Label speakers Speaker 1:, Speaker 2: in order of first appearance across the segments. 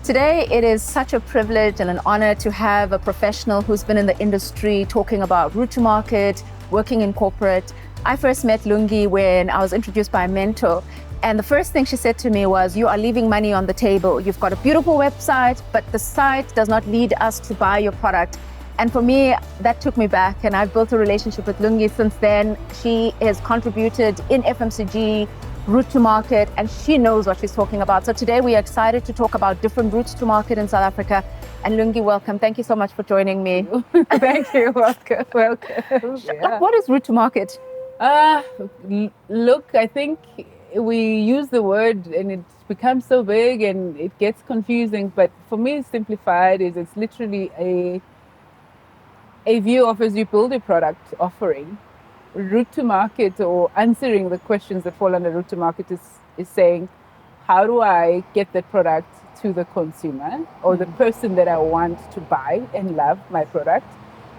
Speaker 1: Today, it is such a privilege and an honor to have a professional who's been in the industry talking about route to market, working in corporate. I first met Lungi when I was introduced by a mentor. And the first thing she said to me was, you are leaving money on the table. You've got a beautiful website, but the site does not lead us to buy your product. And for me, that took me back, and I've built a relationship with Lungi since then. She has contributed in FMCG, route to market, and she knows what she's talking about. So today we are excited to talk about different routes to market in South Africa. And Lungi, welcome. Thank you so much for joining me.
Speaker 2: Thank you. Welcome.
Speaker 1: Like, what is route to market?
Speaker 2: Look, I think we use the word and it becomes so big and it gets confusing. But for me, simplified is it's literally a view of as you build a product offering. Route to market, or answering the questions that fall under route to market, is saying, how do I get that product to the consumer or the person that I want to buy and love my product?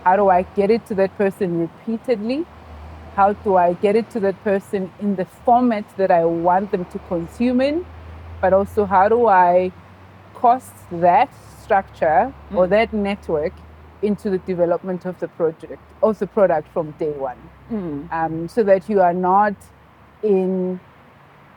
Speaker 2: How do I get it to that person repeatedly? How do I get it to that person in the format that I want them to consume in? But also, how do I cost that structure or that network into the development of the product from day one? So that you are not in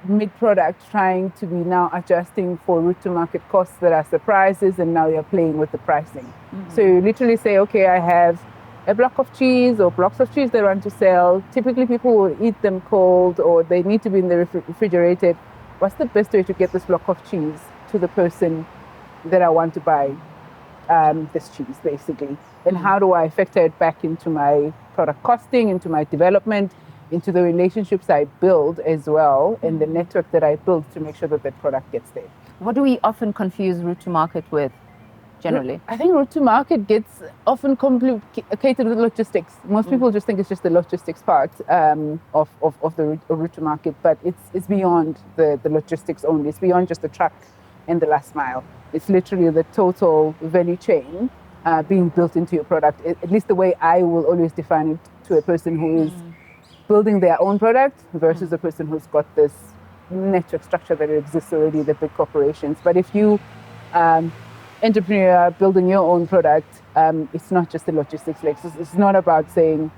Speaker 2: mid-product trying to be now adjusting for route to market costs that are surprises, and now you're playing with the pricing. So you literally say, okay, I have a block of cheese or blocks of cheese they want to sell. Typically people will eat them cold or they need to be in the refrigerated. What's the best way to get this block of cheese to the person that I want to buy this cheese, basically? And how do I factor it back into my product costing, into my development, into the relationships I build as well, and the network that I build to make sure that that product gets there?
Speaker 1: What do we often confuse route to market with, generally?
Speaker 2: I think route to market gets often complicated with logistics. Most people just think it's just the logistics part of the route to market, but it's beyond the logistics only. It's beyond just the truck and the last mile. It's literally the total value chain being built into your product. At least the way I will always define it to a person who is building their own product versus a person who's got this network structure that exists already, the big corporations. But if you entrepreneur building your own product, it's not just the logistics. Like, it's not about saying,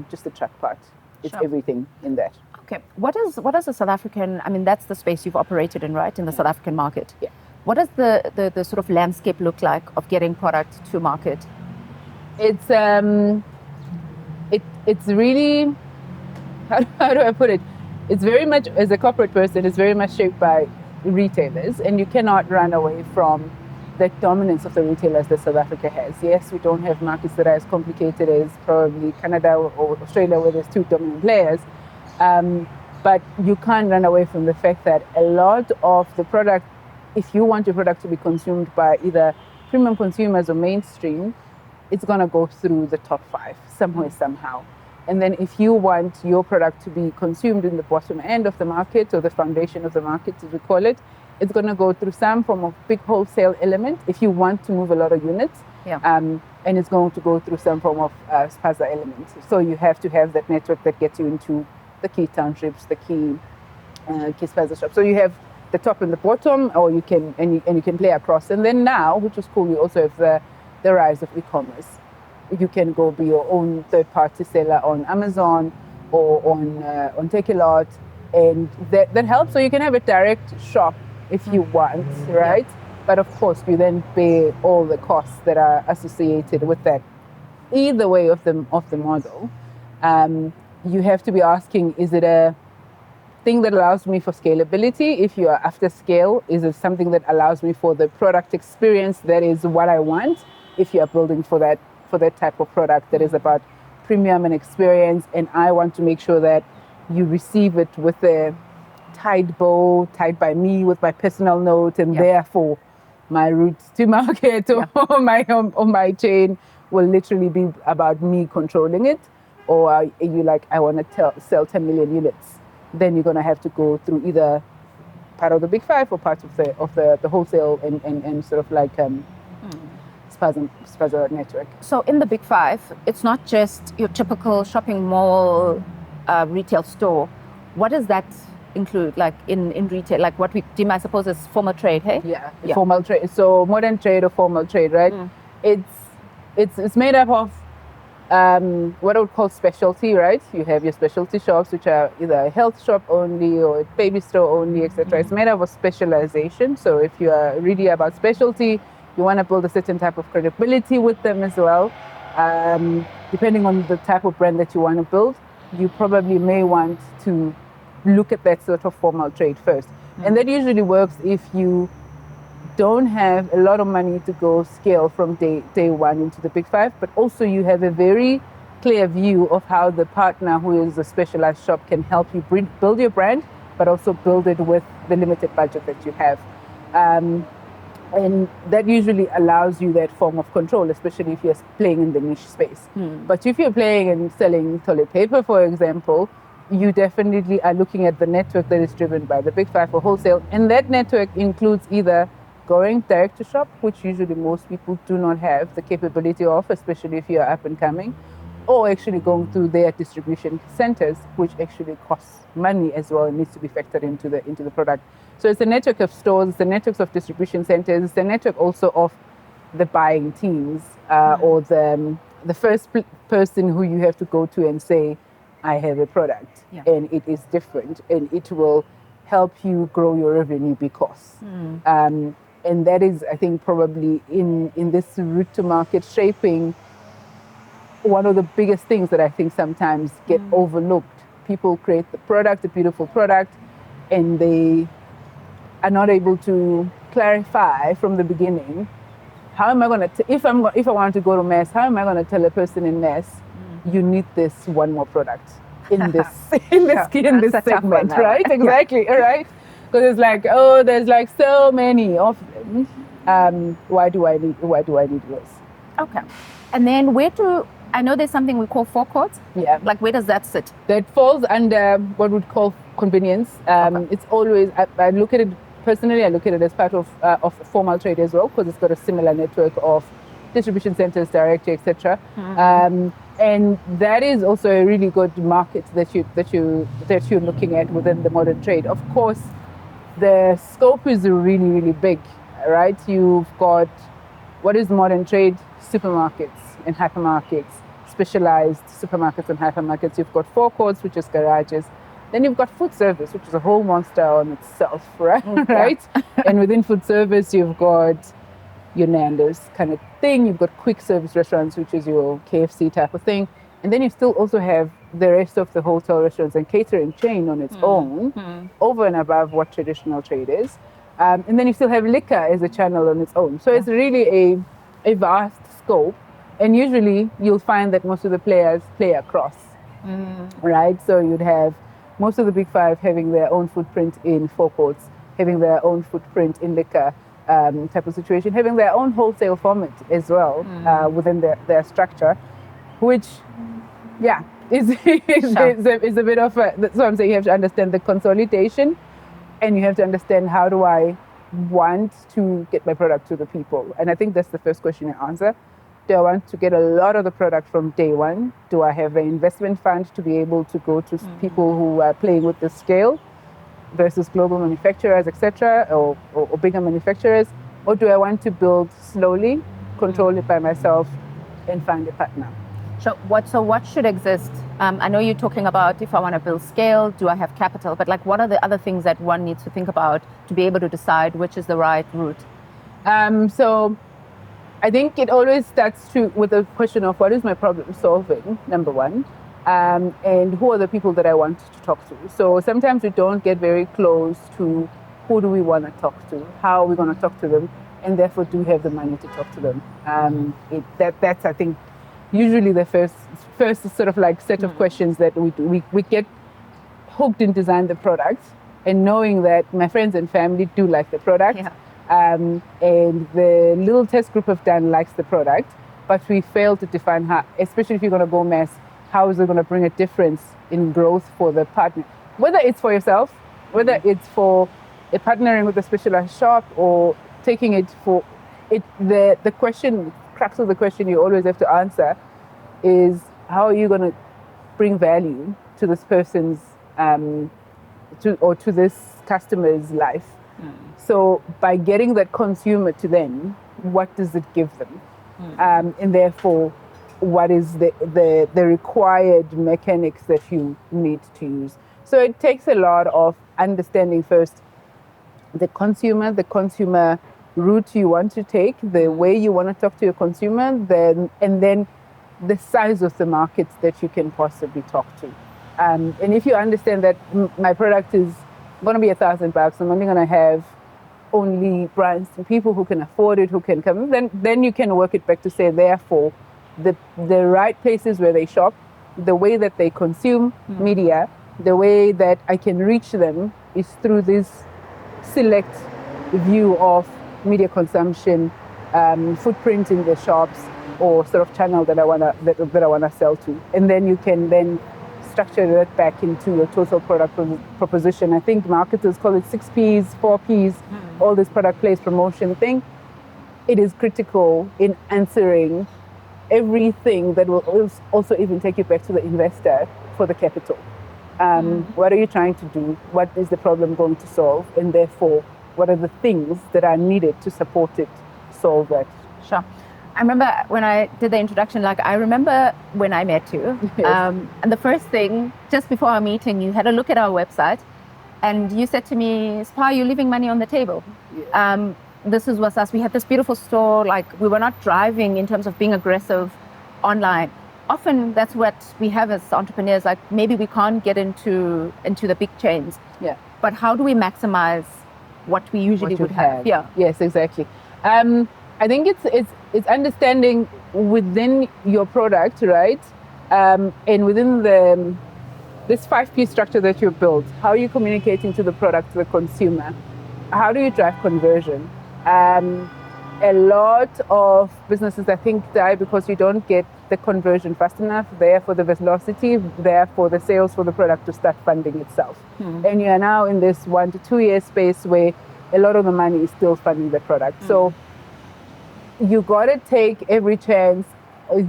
Speaker 2: just the truck part. It's everything in that.
Speaker 1: Okay. What is the South African, that's the space you've operated in, right? In the South African market.
Speaker 2: Yeah.
Speaker 1: What does the sort of landscape look like of getting product to market?
Speaker 2: It's it's really, how do I put it? It's very much, as a corporate person, it's very much shaped by retailers, and you cannot run away from the dominance of the retailers that South Africa has. Yes, we don't have markets that are as complicated as probably Canada or Australia, where there's two dominant players. But you can't run away from the fact that a lot of the product, if you want your product to be consumed by either premium consumers or mainstream, it's going to go through the top five somewhere, somehow. And then if you want your product to be consumed in the bottom end of the market, or the foundation of the market, as we call it, it's going to go through some form of big wholesale element if you want to move a lot of units. And it's going to go through some form of spaza element. So you have to have that network that gets you into the key townships, the key spaza shops. So you have the top and the bottom, or you can you can play across. And then now, which is cool, we also have the rise of e-commerce. You can go be your own third-party seller on Amazon or on Takealot, and that helps. So you can have a direct shop if you want, right? But of course, you then pay all the costs that are associated with that. Either way of the model, you have to be asking: is it a thing that allows me for scalability? If you are after scale, is it something that allows me for the product experience that is what I want? If you are building for that type of product that is about premium and experience, and I want to make sure that you receive it with a tied bow, tied by me with my personal note, and therefore my route to market or my chain will literally be about me controlling it. Or are you like, I want to sell 10 million units? Then you're going to have to go through either part of the big five or part of the wholesale and sort of like spaza network.
Speaker 1: So in the big five, it's not just your typical shopping mall retail store. What does that include, like in retail, like what we deem, I suppose, as formal trade, hey?
Speaker 2: Yeah, formal trade. So modern trade or formal trade, right? It's made up of what I would call specialty, right? You have your specialty shops, which are either a health shop only or a baby store only, etc. It's made up of specialization. So if you are really about specialty, you want to build a certain type of credibility with them as well. Depending on the type of brand that you want to build, you probably may want to look at that sort of formal trade first. And that usually works if you don't have a lot of money to go scale from day one into the big five, but also you have a very clear view of how the partner who is a specialized shop can help you build your brand, but also build it with the limited budget that you have. And that usually allows you that form of control, especially if you're playing in the niche space. But if you're playing and selling toilet paper, for example, you definitely are looking at the network that is driven by the big five for wholesale. And that network includes either going direct to shop, which usually most people do not have the capability of, especially if you're up and coming, or actually going through their distribution centers, which actually costs money as well and needs to be factored into the product. So it's a network of stores, it's a network of distribution centers, it's a network also of the buying teams, or the first person who you have to go to and say, I have a product and it is different and it will help you grow your revenue because. And that is, I think, probably in this route to market shaping, one of the biggest things that I think sometimes get overlooked. People create the product, a beautiful product, and they are not able to clarify from the beginning, how am I going to, if I want to go to mass, how am I going to tell a person in mass, you need this one more product in this segment, right? Exactly, right? Because it's like, oh, there's like so many of them. Why do I need this?
Speaker 1: Okay. And then I know there's something we call forecourts.
Speaker 2: Yeah.
Speaker 1: Like, where does that sit?
Speaker 2: That falls under what we'd call convenience. It's always, I look at it personally, I look at it as part of formal trade as well, because it's got a similar network of distribution centers, directory, etc. And that is also a really good market that you're looking at within the modern trade. Of course, the scope is really, really big, right? You've got what is modern trade? Supermarkets and hypermarkets, specialized supermarkets and hypermarkets. You've got forecourts, which is garages. Then you've got food service, which is a whole monster on itself, right? Right? And within food service, you've got your Nando's kind of thing. You've got quick service restaurants, which is your KFC type of thing. And then you still also have the rest of the hotel restaurants and catering chain on its own, over and above what traditional trade is. And then you still have liquor as a channel on its own. So it's really a vast scope. And usually you'll find that most of the players play across, right? So you'd have most of the big five having their own footprint in forecourts, having their own footprint in liquor type of situation, having their own wholesale format as well within their structure, which, is a bit of that's what I'm saying. You have to understand the consolidation, and you have to understand, how do I want to get my product to the people? And I think that's the first question you answer. Do I want to get a lot of the product from day one? Do I have an investment fund to be able to go to people who are playing with the scale versus global manufacturers, etc., or bigger manufacturers? Or do I want to build slowly, control it by myself, and find a partner?
Speaker 1: So what should exist? I know you're talking about, if I want to build scale, do I have capital? But like, what are the other things that one needs to think about to be able to decide which is the right route?
Speaker 2: So I think it always starts with the question of, what is my problem solving, number one, and who are the people that I want to talk to. So sometimes we don't get very close to who do we want to talk to, how are we going to talk to them, and therefore do we have the money to talk to them. That's, I think, usually the first sort of like set of questions that we get hooked in design the product, and knowing that my friends and family do like the product. And the little test group of Dan likes the product, but we fail to define how, especially if you're going to go mass, how is it going to bring a difference in growth for the partner? Whether it's for yourself, whether it's for a partnering with a specialized shop, or taking it for it. The question, crux of the question you always have to answer is, how are you going to bring value to this person's to this customer's life. So by getting that consumer to them, what does it give them? And therefore, what is the required mechanics that you need to use? So it takes a lot of understanding first the consumer route you want to take, the way you want to talk to your consumer, and then the size of the markets that you can possibly talk to. And if you understand that my product is going to be $1,000, I'm only going to have only brands and people who can afford it, who can come, then you can work it back to say, therefore, the right places where they shop, the way that they consume media, the way that I can reach them is through this select view of media consumption, footprint in the shops, or sort of channel that I wanna sell to, and then you can then structure that back into a total product proposition. I think marketers call it 6Ps, 4Ps, all this product place promotion thing. It is critical in answering everything that will also even take you back to the investor for the capital. What are you trying to do? What is the problem going to solve? And therefore, what are the things that are needed to support it, solve that?
Speaker 1: Sure. I remember when I did the introduction, I remember when I met you,
Speaker 2: Yes.
Speaker 1: and the first thing, just before our meeting, you had a look at our website and you said to me, Spa, you're leaving money on the table.
Speaker 2: Yeah.
Speaker 1: This was us. We had this beautiful store, we were not driving in terms of being aggressive online. Often that's what we have as entrepreneurs, maybe we can't get into the big chains.
Speaker 2: Yeah.
Speaker 1: But how do we maximize what we usually would have? Yeah.
Speaker 2: Yes, exactly. I think it's understanding within your product, right? And within this 5P structure that you built, how are you communicating to the product, to the consumer? How do you drive conversion? A lot of businesses, I think, die because you don't get the conversion fast enough, therefore the velocity, therefore the sales for the product to start funding itself. And you are now in this 1 to 2 year space where a lot of the money is still funding the product. So you got to take every chance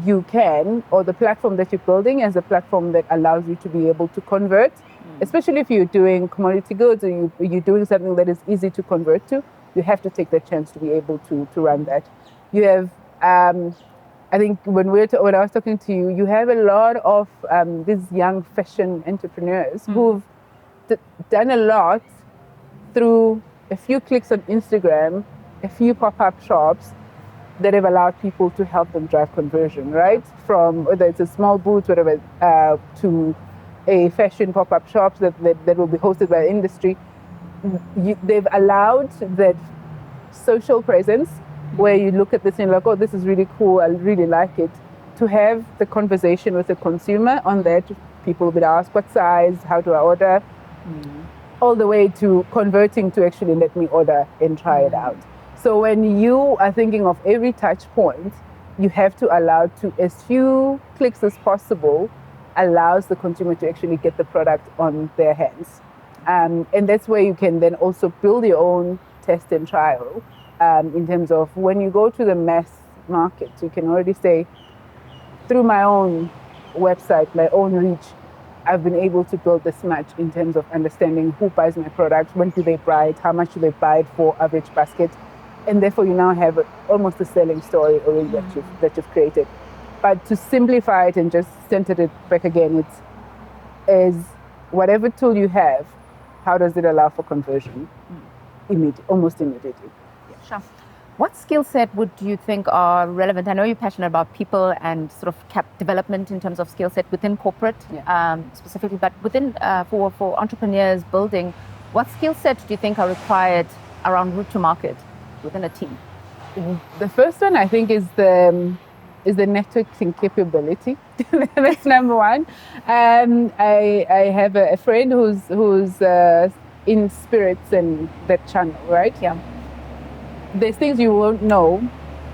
Speaker 2: you can, or the platform that you're building as a platform that allows you to be able to convert, especially if you're doing commodity goods or you're doing something that is easy to convert to. You have to take that chance to be able to run that. You have, I think when I was talking to you, you have a lot of these young fashion entrepreneurs who've done a lot through a few clicks on Instagram, a few pop-up shops that have allowed people to help them drive conversion, right? From whether it's a small booth, whatever, to a fashion pop-up shop that will be hosted by the industry. They've allowed that social presence where you look at this and you're like, oh, this is really cool, I really like it, to have the conversation with the consumer on that. People would ask, what size, how do I order? All the way to converting to actually let me order and try it out. So when you are thinking of every touch point, you have to allow to as few clicks as possible allows the consumer to actually get the product on their hands. And that's where you can then also build your own test and trial in terms of when you go to the mass market, you can already say, through my own website, my own reach, I've been able to build this much in terms of understanding who buys my product, when do they buy it, how much do they buy it for, average basket. And therefore you now have almost a selling story already that you've created. But to simplify it and just center it back again, it's whatever tool you have, how does it allow for conversion? Almost immediately.
Speaker 1: Sure. What skill set would you think are relevant? I know you're passionate about people and sort of development in terms of skill set within corporate, specifically, but within for entrepreneurs building, what skill sets do you think are required around route to market within a team?
Speaker 2: The first one I think is the networking capability. That's number one. I have a friend who's in spirits and that channel, right?
Speaker 1: Yeah.
Speaker 2: There's things you won't know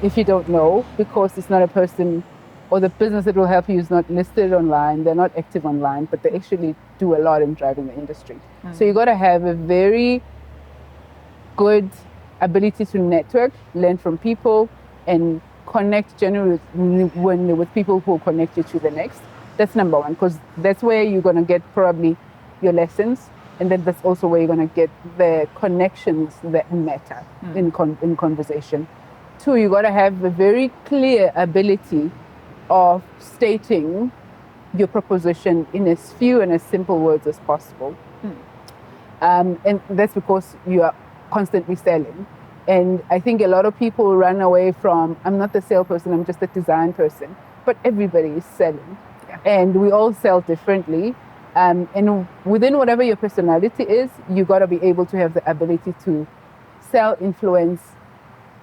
Speaker 2: if you don't know, because it's not a person or the business that will help you is not listed online, they're not active online, but they actually do a lot in driving the industry. So you got to have a very good ability to network, learn from people, and connect genuinely with people who will connect you to the next. That's number one, because that's where you're going to get probably your lessons And then that's also where you're going to get the connections that matter in conversation. Two, you got to have a very clear ability of stating your proposition in as few and as simple words as possible. And that's because you are constantly selling. And I think a lot of people run away from, I'm not the salesperson, I'm just a design person. But everybody is selling. Yeah. And we all sell differently. And within whatever your personality is, you got to be able to have the ability to sell, influence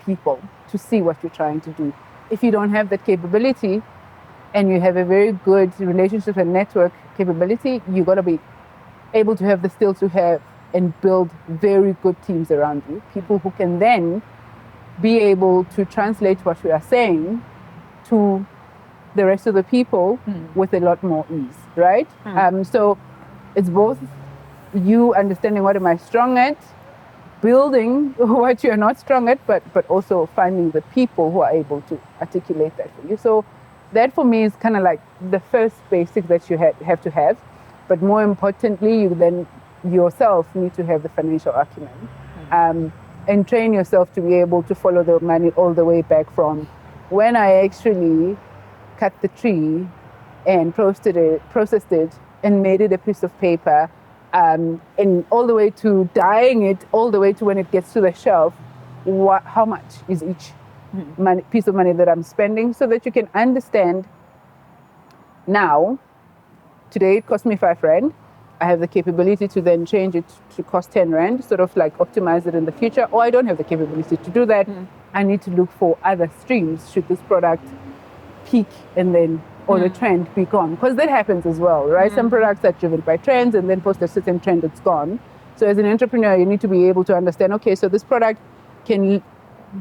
Speaker 2: people to see what you're trying to do. If you don't have that capability and you have a very good relationship and network capability, you got to be able to have the skills to have and build very good teams around you. People who can then be able to translate what we are saying to the rest of the people with a lot more ease, right? So it's both you understanding what am I strong at, building what you're not strong at, but also finding the people who are able to articulate that for you. So that for me is kind of like the first basic that you have to have. But more importantly, you then yourself need to have the financial acumen and train yourself to be able to follow the money all the way back from when I actually cut the tree and processed it and made it a piece of paper, and all the way to dyeing it, all the way to when it gets to the shelf, how much is each piece of money that I'm spending, so that you can understand now, today it cost me 5 Rand. I have the capability to then change it to cost 10 Rand, sort of like optimize it in the future, or I don't have the capability to do that. I need to look for other streams should this product peak and then, or the trend be gone. Because that happens as well, right? Some products are driven by trends and then post a certain trend, it's gone. So as an entrepreneur, you need to be able to understand, okay, so this product can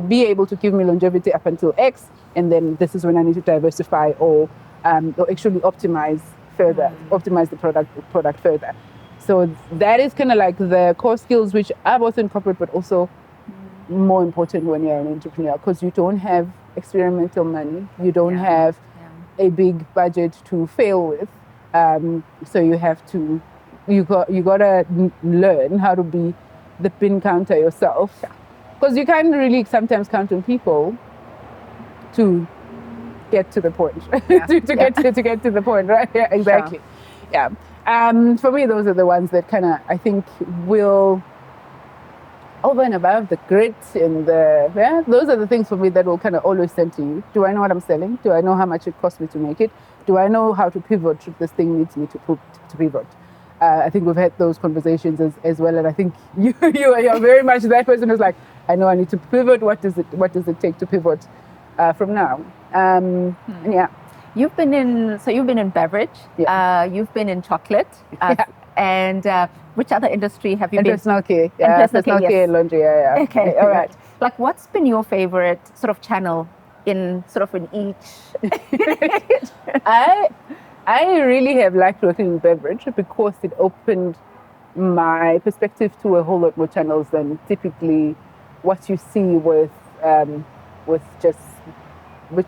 Speaker 2: be able to give me longevity up until X, and then this is when I need to diversify or actually optimize further, optimize the product further. So that is kind of like the core skills which are both in corporate but also more important when you're an entrepreneur, because you don't have experimental money, you don't have a big budget to fail with. So you have to, you gotta learn how to be the pin counter yourself, because you can't really sometimes count on people to get to the point, to get to the point, right? Yeah, exactly. Sure. Yeah. For me, those are the ones that kind of, I think, will over and above the grit and those are the things for me that will kind of always send to you. Do I know what I'm selling? Do I know how much it costs me to make it? Do I know how to pivot if this thing needs me to pivot? I think we've had those conversations as well, and I think you're very much that person who's like, I know I need to pivot. What does it take to pivot from now? Yeah.
Speaker 1: You've been in beverage. You've been in chocolate. And which other industry have you been?
Speaker 2: Personal care. Yeah, personal care and laundry. Yeah.
Speaker 1: Okay, all right. Like, what's been your favorite sort of channel in each?
Speaker 2: I really have liked working in beverage because it opened my perspective to a whole lot more channels than typically what you see with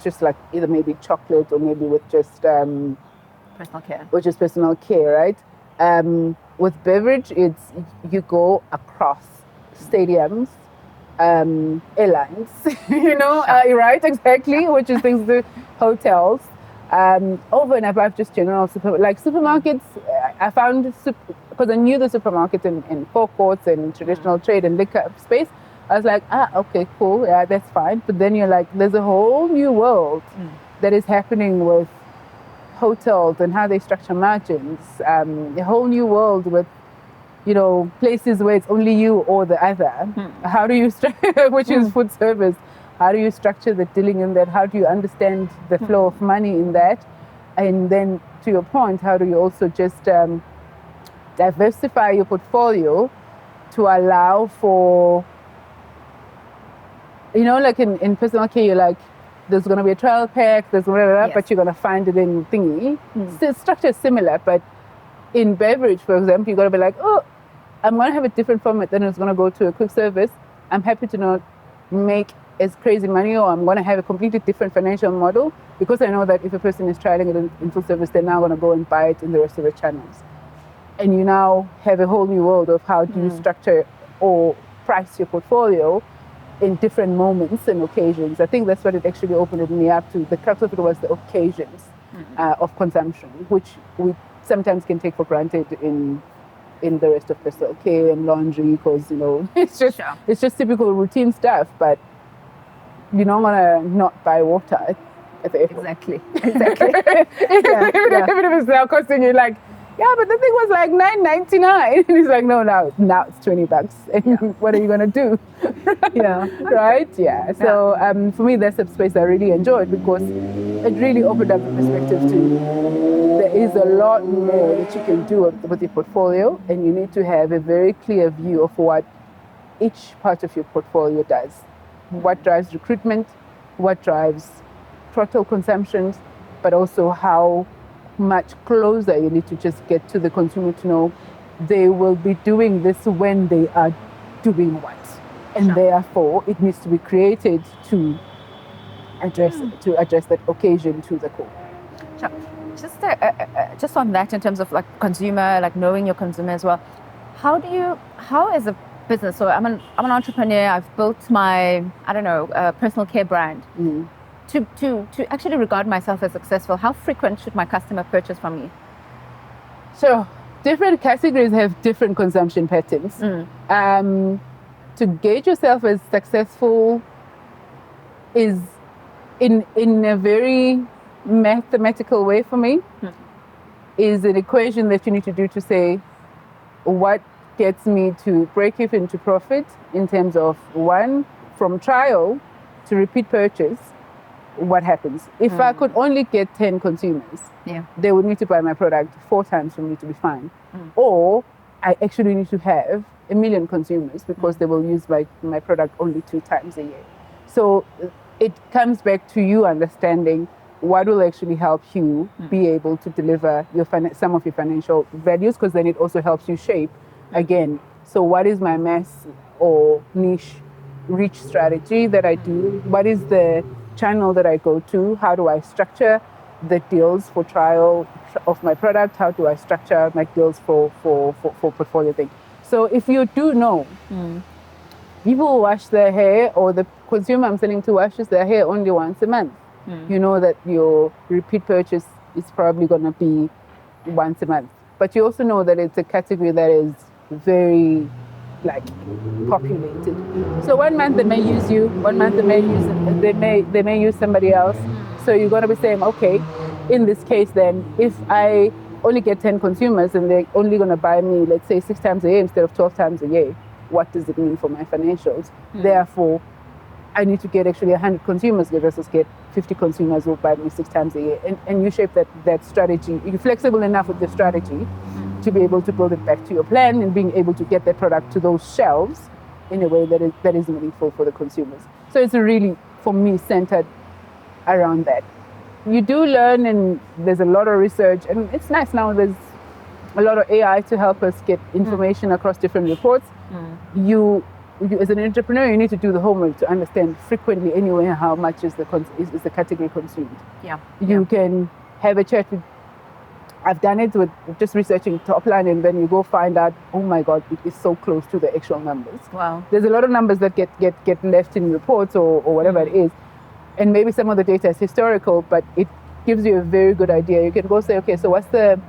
Speaker 2: just like either maybe chocolate or maybe with just
Speaker 1: personal care.
Speaker 2: Which is personal care, right? With beverage, it's you go across stadiums, airlines, right? Exactly, which is things the hotels, over and above just general supermarkets. I found because I knew the supermarkets in forecourts and traditional trade and liquor space. I was like, okay, cool, yeah, that's fine. But then you're like, there's a whole new world that is happening with hotels and how they structure margins, a whole new world with, places where it's only you or the other. How do you structure, which is food service, how do you structure the dealing in that? How do you understand the flow of money in that? And then to your point, how do you also just diversify your portfolio to allow for, like in personal care, you're like, there's going to be a trial pack, but you're going to find it in thingy. The structure is similar, but in beverage, for example, you're going to be like, I'm going to have a different format than it's going to go to a quick service. I'm happy to not make as crazy money, or I'm going to have a completely different financial model, because I know that if a person is trialing it in full service, they're now going to go and buy it in the rest of the channels. and you now have a whole new world of how do you structure or price your portfolio in different moments and occasions. I think that's what it actually opened me up to. The crux of it was the occasions of consumption, which we sometimes can take for granted in the rest of personal care and laundry, because it's just typical routine stuff. But you're not gonna not buy water at the airport.
Speaker 1: Exactly.
Speaker 2: Even if it's now costing you like, yeah, but the thing was like $9.99, and he's like, no, now it's $20. And what are you gonna do? Right? Yeah. So for me, that's a space I really enjoyed, because it really opened up the perspective to there is a lot more that you can do with your portfolio, and you need to have a very clear view of what each part of your portfolio does. What drives recruitment, what drives total consumption, but also how much closer you need to just get to the consumer to know they will be doing this when they are doing what. And therefore, it needs to be created to address that occasion to the core.
Speaker 1: Sure. Just on that, in terms of like consumer, like knowing your consumer as well, how as a business, so I'm an entrepreneur, I've built my, personal care brand. To actually regard myself as successful, how frequent should my customer purchase from me?
Speaker 2: So different categories have different consumption patterns. To gauge yourself as successful is in a very mathematical way for me, is an equation that you need to do to say what gets me to break even to profit in terms of, one, from trial to repeat purchase. What happens if I could only get 10 consumers? They would need to buy my product 4 times for me to be fine. Or I actually need to have 1 million consumers, because they will use my product only 2 times a year. So it comes back to you understanding what will actually help you be able to deliver some of your financial values, because then it also helps you shape again. So what is my mass or niche reach strategy that I do? What is the channel that I go to? How do I structure the deals for trial of my product? How do I structure my deals for portfolio thing? So if you do know people wash their hair, or the consumer I'm selling to washes their hair only once a month, you know that your repeat purchase is probably going to be once a month. But you also know that it's a category that is very populated. So 1 month they may use you, 1 month they may use somebody else. So you're going to be saying, okay, in this case then, if I only get 10 consumers and they're only going to buy me, let's say 6 times a year instead of 12 times a year, what does it mean for my financials? Therefore, I need to get actually 100 consumers versus get 50 consumers who buy me 6 times a year. And you shape that strategy. You're flexible enough with the strategy to be able to build it back to your plan, and being able to get that product to those shelves in a way that is meaningful for the consumers. So it's really, for me, centered around that. You do learn, and there's a lot of research, and it's nice now there's a lot of AI to help us get information across different reports. You as an entrepreneur, you need to do the homework to understand frequently anyway how much is the category consumed. You can have a chat with, I've done it with just researching top line, and then you go find out, oh my God, it is so close to the actual numbers.
Speaker 1: Wow.
Speaker 2: There's a lot of numbers that get left in reports or whatever it is. And maybe some of the data is historical, but it gives you a very good idea. You can go say, okay, so what's the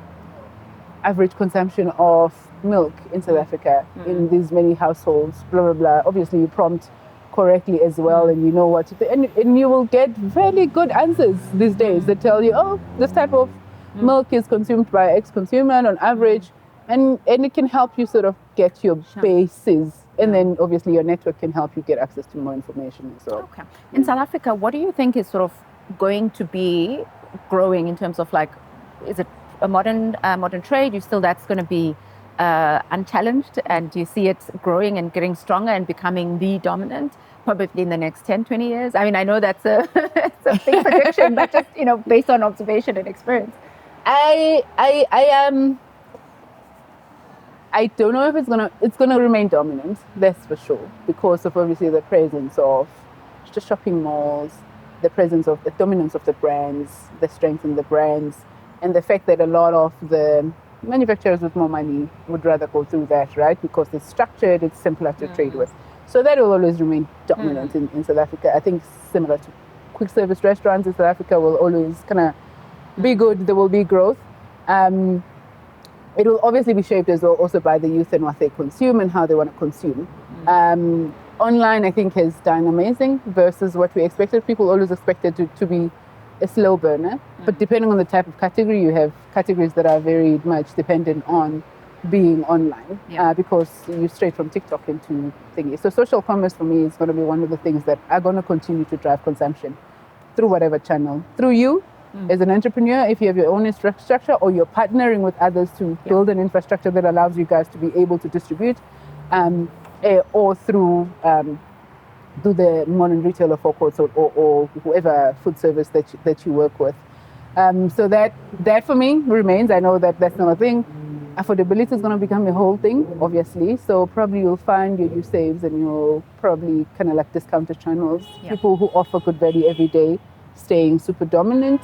Speaker 2: average consumption of milk in South Africa in these many households, blah, blah, blah. Obviously, you prompt correctly as well, and you know what to do. And you will get very good answers these days that tell you, oh, this type of milk is consumed by X consumer on average, and it can help you sort of get your bases. And then obviously your network can help you get access to more information as well.
Speaker 1: Okay. In South Africa, what do you think is sort of going to be growing in terms of is it a modern trade? That's going to be unchallenged, and do you see it growing and getting stronger and becoming the dominant probably in the next 10, 20 years? I mean, I know that's a, it's a big prediction, but just, based on observation and experience.
Speaker 2: I don't know if it's gonna remain dominant, that's for sure, because of obviously the presence of the shopping malls, the presence of the dominance of the brands, the strength in the brands, and the fact that a lot of the manufacturers with more money would rather go through that, right? Because it's structured, it's simpler to trade with. So that will always remain dominant in South Africa. I think similar to quick service restaurants in South Africa will always kind of be good. There will be growth. It will obviously be shaped as well also by the youth and what they consume and how they want to consume. Online, I think, has done amazing versus what we expected. People always expected to be a slow burner, but depending on the type of category, you have categories that are very much dependent on being online because you're straight from TikTok into thingy. So social commerce for me is going to be one of the things that are going to continue to drive consumption through whatever channel. Through you as an entrepreneur, if you have your own infrastructure or you're partnering with others to build an infrastructure that allows you guys to be able to distribute, or through the modern retailer forecourts or whoever food service that you work with. So that for me remains. I know that that's not a thing. Affordability is going to become a whole thing, obviously. So probably you'll find your saves and you'll probably kind of like discounted channels, people who offer good value every day, staying super dominant.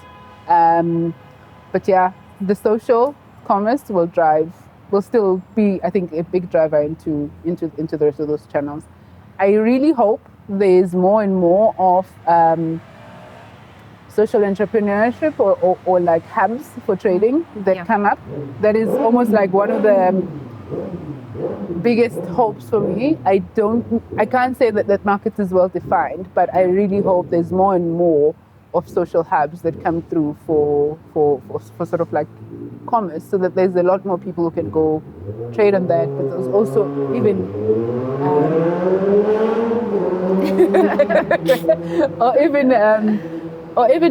Speaker 2: But yeah, the social commerce will still be, I think, a big driver into the rest of those channels. I really hope there's more and more of social entrepreneurship or like hubs for trading that come up. That is almost like one of the biggest hopes for me. I can't say that market is well defined, but I really hope there's more and more of social hubs that come through for sort of like commerce, so that there's a lot more people who can go trade on that. But there's also even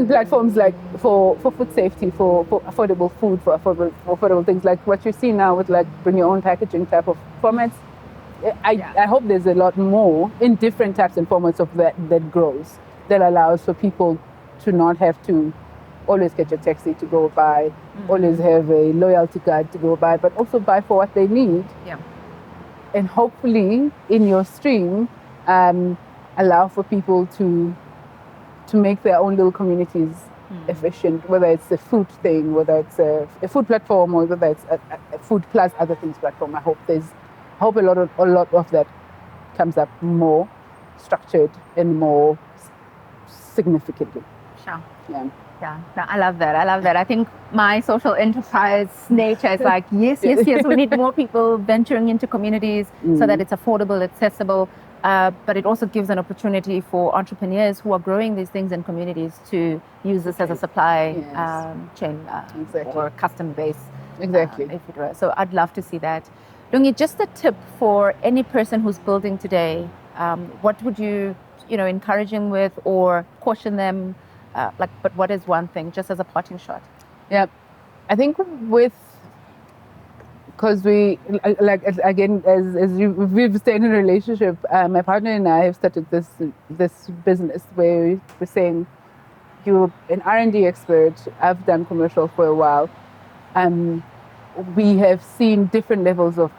Speaker 2: platforms like for food safety, for affordable food, for affordable things like what you see now with like bring your own packaging type of formats. I hope there's a lot more in different types and formats of that grows, that allows for people to not have to always catch a taxi to go buy, always have a loyalty card to go buy, but also buy for what they need. And hopefully in your stream, allow for people to make their own little communities efficient, whether it's a food thing, whether it's a food platform, or whether it's a food plus other things platform. I hope a lot of that comes up more structured and more significantly.
Speaker 1: Sure.
Speaker 2: Yeah.
Speaker 1: No, I love that. I think my social enterprise nature is like, yes. We need more people venturing into communities so that it's affordable, accessible. But it also gives an opportunity for entrepreneurs who are growing these things in communities to use this as a supply chain or custom base.
Speaker 2: Exactly.
Speaker 1: If it were. So I'd love to see that. Lungi, just a tip for any person who's building today. What would you encourage them with or caution them? But what is one thing, just as a parting shot?
Speaker 2: Yeah, I think because we, like, again, as we've stayed in a relationship, my partner and I have started this business where we're saying, you're an R&D expert, I've done commercial for a while, we have seen different levels of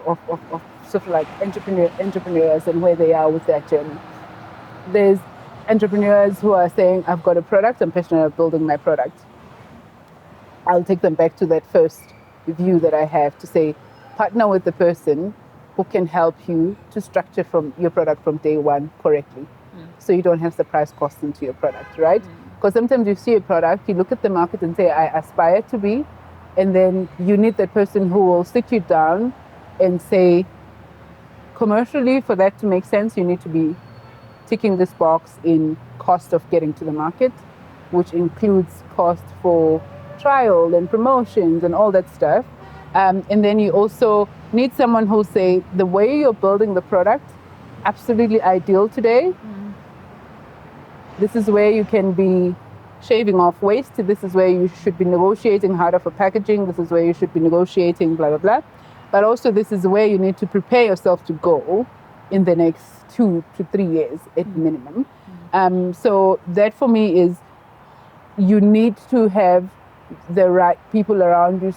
Speaker 2: sort of like entrepreneurs and where they are with their journey. There's entrepreneurs who are saying, I've got a product, I'm passionate about building my product. I'll take them back to that first view that I have to say, partner with the person who can help you to structure from your product from day one correctly. So you don't have surprise costs into your product, right? Because sometimes you see a product, you look at the market and say, I aspire to be, and then you need that person who will sit you down and say, commercially, for that to make sense, you need to be ticking this box in cost of getting to the market, which includes cost for trial and promotions and all that stuff. And then you also need someone who'll say, the way you're building the product, absolutely ideal today. This is where you can be shaving off waste. This is where you should be negotiating harder for packaging. This is where you should be negotiating blah, blah, blah. But also this is where you need to prepare yourself to go in the next 2 to 3 years at minimum. So that for me is, you need to have the right people around you.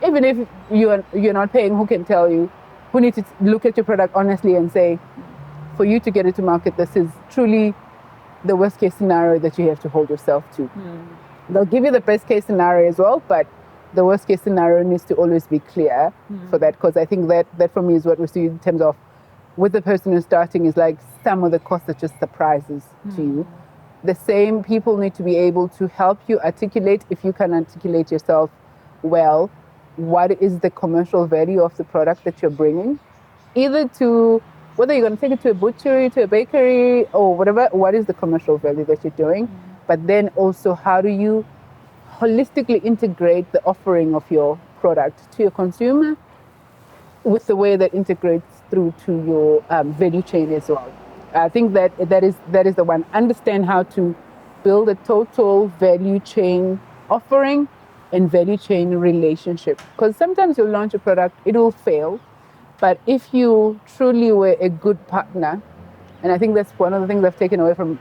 Speaker 2: Even if you're not paying, who can tell you, who need to look at your product honestly and say, for you to get it to market, this is truly the worst case scenario that you have to hold yourself to. They'll give you the best case scenario as well, but the worst case scenario needs to always be clear for that, because I think that for me is what we see in terms of with the person who's starting is like some of the costs are just surprises to you. The same people need to be able to help you articulate, if you can articulate yourself well, what is the commercial value of the product that you're bringing, either to whether you're going to take it to a butchery, to a bakery, or whatever, what is the commercial value that you're doing, but then also how do you holistically integrate the offering of your product to your consumer with the way that integrates through to your value chain as well. I think that is the one. Understand how to build a total value chain offering and value chain relationship. Because sometimes you'll launch a product, it will fail. But if you truly were a good partner, and I think that's one of the things I've taken away from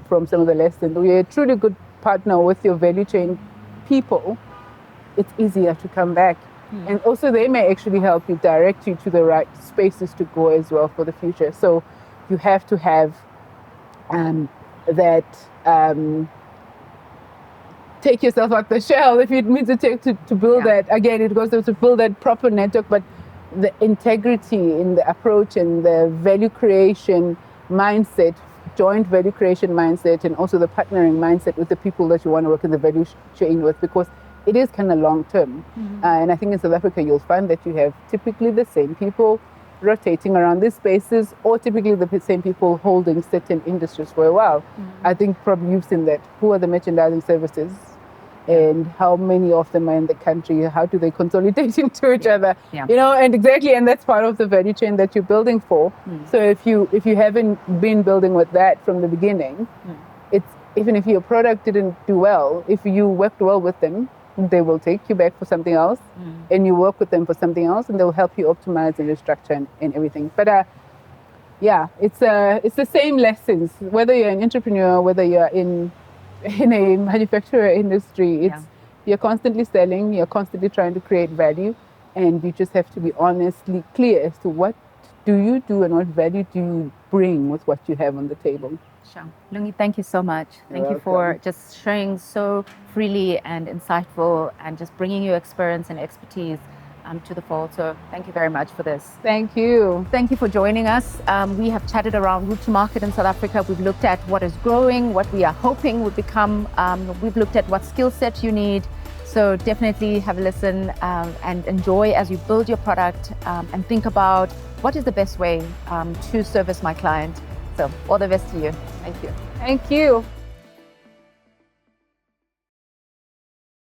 Speaker 2: some of the lessons, you're a truly good partner with your value chain people, it's easier to come back. And also they may actually help you, direct you to the right spaces to go as well for the future. So you have to have take yourself out the shell if it means to build that. Again, it goes to build that proper network, but the integrity in the approach and the value creation mindset, joint value creation mindset, and also the partnering mindset with the people that you want to work in the value chain with, because it is kind of long term. And I think in South Africa, you'll find that you have typically the same people rotating around these spaces, or typically the same people holding certain industries for a while. I think probably you've seen that. Who are the merchandising services? And how many of them are in the country? How do they consolidate into each other? You know, and exactly, and that's part of the value chain that you're building for. So if you haven't been building with that from the beginning, it's even if your product didn't do well, if you worked well with them, they will take you back for something else, and you work with them for something else, and they'll help you optimize and restructure and everything. But it's the same lessons, whether you're an entrepreneur, whether you're in a manufacturer industry. You're constantly selling, you're constantly trying to create value, and you just have to be honestly clear as to what do you do and what value do you bring with what you have on the table.
Speaker 1: Sure. Lungi, thank you so much. Thank you for just sharing so freely and insightful, and just bringing your experience and expertise to the fore. So thank you very much for this.
Speaker 2: Thank you.
Speaker 1: Thank you for joining us. We have chatted around route to market in South Africa. We've looked at what is growing, what we are hoping would become. We've looked at what skill set you need. So definitely have a listen and enjoy as you build your product, and think about what is the best way to service my client. So all the best to you. Thank you.
Speaker 2: Thank you.